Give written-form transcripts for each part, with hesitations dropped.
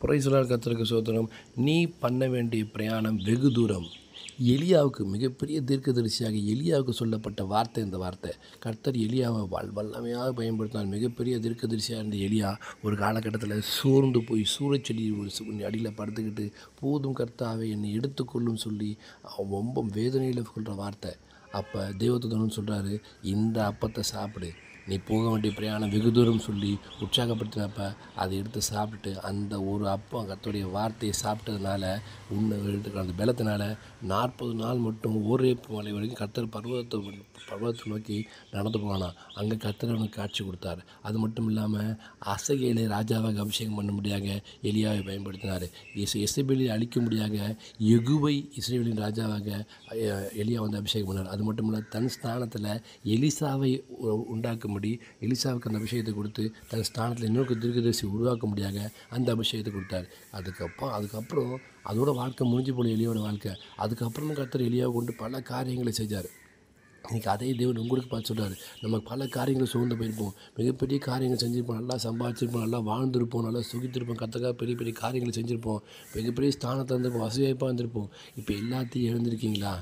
Praise the Lord. கர்த்தருக்கு ஸ்தோத்திரம். நீ பண்ண வேண்டிய பிரயாணம் வெகு தூரம். எலியாவுக்கு மிகப்பெரிய தீர்க்கதரிசியாக எலியாவுக்கு சொல்லப்பட்ட வார்த்தை இந்த வார்த்தை. கர்த்தர் எலியாவை வல்லமையாக பயன்படுத்தினார். மிகப்பெரிய தீர்க்கதரிசியாக இருந்த எலியா ஒரு காலகட்டத்தில் சோர்ந்து போய் சூறைச்செடி அடியில் படுத்துக்கிட்டு, போதும் கர்த்தாவே என்னை எடுத்துக்கொள்ளும் சொல்லி அவன் ரொம்ப வேதனையில் சொல்கிற வார்த்தை. அப்போ தேவதூதன் சொல்கிறாரு, இந்த அப்பத்தை சாப்பிடு, நீ போக வேண்டிய பிரயாணம் வெகு தூரம் சொல்லி உற்சாகப்படுத்தினப்ப அதை எடுத்து சாப்பிட்டுட்டு, அந்த ஒரு அப்பம் கர்த்தருடைய வார்த்தையை சாப்பிட்டதுனால உன்னை எடுத்துக்கிற அந்த பலத்தினால 40 நாள் மட்டும் ஓரேப்பு மலை வரைக்கும் கர்த்தர் பர்வதத்தை நோக்கி நடந்து போனான். அங்கே கர்த்தர் அவனுக்கு காட்சி கொடுத்தார். அது மட்டும் இல்லாமல் அசகேலை ராஜாவாக அபிஷேகம் பண்ண முடியாத எலியாவை பயன்படுத்தினார். எசபேலை அழிக்க முடியாத யெகூவை இஸ்ரவேலின் ராஜாவாக எலியா வந்து அபிஷேகம் பண்ணார். அது மட்டும் இல்லை, தன் ஸ்தானத்தில் எலிசாவை உண்டாக்கும்படி எலிசாவுக்கு அந்த அபிஷேகத்தை கொடுத்து தன் ஸ்தானத்தில் இன்னொரு தீர்க்கதரிசி உருவாக்க முடியாத அந்த அபிஷேகத்தை கொடுத்தார். அதுக்கப்புறம் அதோட வாழ்க்கை முடிஞ்சு போன எலியோட வாழ்க்கை. அதுக்கப்புறமும் கர்த்தர் எலியாவை கொண்டு பல காரியங்களை செஞ்சார். இன்றைக்கி அதே தேவன் உங்களுக்கு பார்த்து சொல்கிறார், நம்ம பல காரியங்களை சூழ்ந்து போயிருப்போம், மிகப்பெரிய காரியங்கள் செஞ்சுருப்போம், நல்லா சம்பாதிச்சிருப்போம், நல்லா வாழ்ந்திருப்போம், நல்லா சுகித்திருப்போம், கர்த்தருக்காக பெரிய பெரிய காரியங்களை செஞ்சுருப்போம், மிகப்பெரிய ஸ்தானத்தை இருந்திருப்போம், வசதிவாய்ப்பாக இருந்திருப்போம். இப்போ எல்லாத்தையும் இழந்திருக்கீங்களா?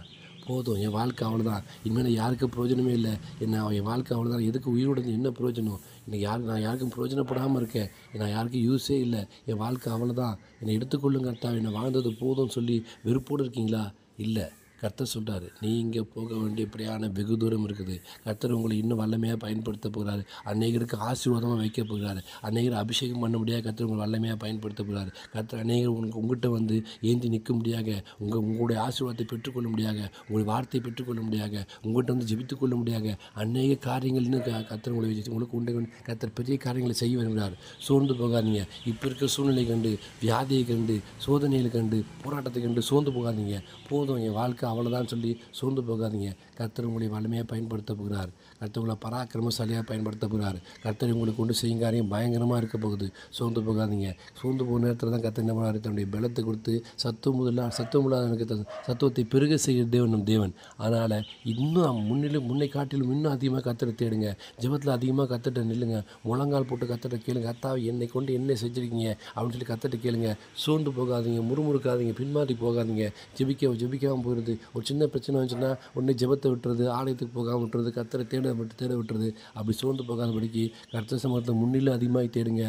போதும், என் வாழ்க்கை அவ்வளோதான், இனிமேல் யாருக்கும் பிரயோஜனமே இல்லை, என் வாழ்க்கை அவ்வளோதான், எதுக்கு உயிரோட என்ன பிரயோஜனம்? இன்னைக்கு நான் யாருக்கும் பிரயோஜனப்படாமல் இருக்கேன், நான் யாருக்கும் யூஸே இல்லை, என் வாழ்க்கை அவ்வளோதான், என்னை எடுத்துக்கொள்ளுங்க கர்த்தாவே, என்னை வாழ்ந்தது போதும்னு சொல்லி வெறுப்போடு இருக்கீங்களா? இல்லை, கர்த்தர் சொல்கிறார், நீங்கள் போக வேண்டிய பிரயாணம் வெகு தூரம் இருக்குது. கர்த்தர் உங்களை இன்னும் வல்லமையாக பயன்படுத்த போகிறாரு. அநேகருக்கு ஆசீர்வாதமாக வைக்க போகிறாரு. அநேகர் அபிஷேகம் பண்ண முடியாது, கர்த்தர் உங்களை வல்லமையாக பயன்படுத்த போகிறாரு. கர்த்தர் அநேகர் உங்கள்கிட்ட வந்து ஏந்தி நிற்க முடியாத, உங்களுடைய ஆசீர்வாதத்தை பெற்றுக்கொள்ள முடியாத, உங்களுடைய வார்த்தையை பெற்றுக்கொள்ள முடியாத, உங்கள்கிட்ட வந்து ஜெபித்துக்கொள்ள முடியாத அநேக காரியங்கள் இன்னும் கர்த்தர் உங்களை வச்சு உங்களுக்கு உண்டு. கர்த்தர் பெரிய காரியங்களை செய்ய வருகிறார். சோர்ந்து போகாதீங்க. இப்போ இருக்கிற சூழ்நிலை கண்டு, வியாதியை கண்டு, சோதனைகளை கண்டு, போராட்டத்தை கண்டு சோர்ந்து போகாதீங்க. போதும், என் வாழ்க்கை அவ்வளோதான் சொல்லி சோர்ந்து போகாதீங்க. கர்த்தர் உங்களை வலிமையாக பயன்படுத்த போகிறார். கர்த்தர் உங்களை பராக்கிரமசாலியாக பயன்படுத்த போகிறார். கர்த்தர் உங்களுக்கு கொண்டு செய்யும் காரியம் பயங்கரமாக இருக்க போகுது. சோர்ந்து போகாதீங்க. சோர்ந்து போகிற நேரத்தில் தான் கர்த்தர் என்ன பண்ணார்? தன்னுடைய பலத்தை கொடுத்து சத்துவமில்லாதவனுக்கு சத்துவத்தை பெருக செய்கிற தேவன் நம் தேவன். அதனால் இன்னும் முன்னை காட்டிலும் இன்னும் அதிகமாக கர்த்தரை தேடுங்க. ஜெபத்தில் அதிகமாக கர்த்தர்ட்ட நில்லுங்க. முழங்கால் போட்டு கர்த்தர்ட்ட கேளுங்க, கர்த்தாவே என்னை கொண்டு என்ன செஞ்சுருக்கீங்க அப்படின்னு சொல்லி கர்த்தர்ட்ட கேளுங்க. சோர்ந்து போகாதீங்க, முறுமுறுக்காதீங்க, பின்மாறி போகாதீங்க. ஜெபிக்காமல் போயிடுது. ஒரு சின்ன பிரச்சனை வந்துச்சுன்னா உடனே ஜெபத்தை விட்டுறது, ஆலயத்துக்கு போகாமல் விட்டுறது, கர்த்தரை தேட விட்டுறது. அப்படி சோர்ந்து போகாதபடிக்கு கர்த்தர் சமூகத்தை முன்னிலும் அதிகமாக தேடுங்க.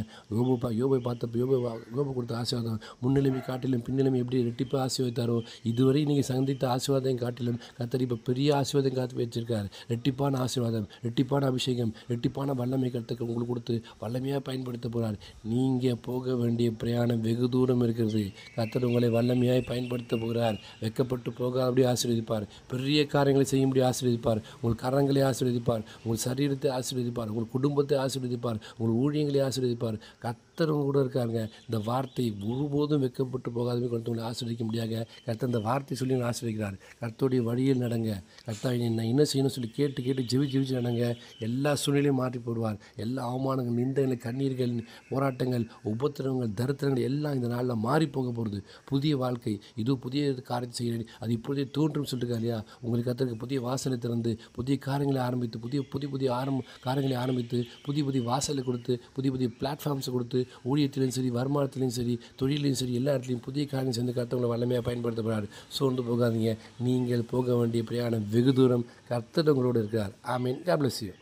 யோபை பார்த்தப்போ யோபு கொடுத்த ஆசீர்வாதம் முன்னிலைமை காட்டிலும் பின்னிலைமை எப்படி ரெட்டிப்பாக ஆசீர்வதித்தாரோ, இதுவரை நீங்கள் சந்தித்த ஆசீர்வாதம் காட்டிலும் கர்த்தர் இப்போ பெரிய ஆசீர்வாதம் காத்து வச்சிருக்காரு. ரெட்டிப்பான ஆசீர்வாதம், ரெட்டிப்பான அபிஷேகம், ரெட்டிப்பான வல்லமை கர்த்தர் உங்களுக்கு கொடுத்து வல்லமையாக பயன்படுத்த போகிறார். நீங்கள் போக வேண்டிய பிரயாணம் வெகு தூரம் இருக்கிறது. கர்த்தர் உங்களை வல்லமையாக பயன்படுத்த போகிறார். வெட்கப்பட்டு போகாதபடி ஆசீர்வதிப்பார். பெரிய காரியங்களை செய்யும்படி ஆசீர்வதிப்பார். உங்கள் கரங்களை ஆசீர்வதிப்பார். உங்கள் சரீரத்தை ஆசீர்வதிப்பார். உங்கள் குடும்பத்தை ஆசீர்வதிப்பார். உங்கள் ஊழியங்களை ஆசீர்வதிப்பார். கர்த்தர் கூட இருக்காருங்க. இந்த வார்த்தை ஒருபோதும் வெட்கப்பட்டு போகாதபடி உங்களை ஆசீர்வதிக்க முடியாத கர்த்தர் இந்த வார்த்தை சொல்லி ஆசீர்வதிக்கிறார். கர்த்தருடைய வழியில் நடங்க. கர்த்தர் நான் என்ன செய்யணும்னு சொல்லி கேட்டு ஜெபிச்சு நடங்க. எல்லா சூழ்நிலையும் மாற்றி போடுவார். எல்லா அவமானங்கள், நிந்தைகள், கண்ணீர்கள், போராட்டங்கள், உபத்திரவங்கள், தரித்திரங்கள் எல்லாம் இந்த நாளில் மாறி போக போகிறது. புதிய வாழ்க்கை, இது புதிய காரியத்தை செய்கிறேன், அது இப்போதே தோன்றும் சொல்லிட்டு இல்லையா? உங்களுக்கு கர்த்தருக்கு புதிய வாசலை திறந்து புதிய காரியங்களை ஆரம்பித்து புதிய காரியங்களை ஆரம்பித்து புதிய வாசலை கொடுத்து புதிய பிளாட்ஃபார்ம்ஸை கொடுத்து ஊழியத்திலையும் சரி, வருமானத்திலையும் சரி, தொழிலையும் சரி, எல்லா இடத்துலையும் புதிய காரியம் செஞ்சு கர்த்தவங்களை வல்லமையாக பயன்படுத்தப்படுறாரு. சோர்ந்து போகாதீங்க. நீங்கள் போக வேண்டிய பிரயாணம் வெகு தூரம். கர்த்தர் உங்களோடு இருக்கிறார். ஆமீன். God bless you.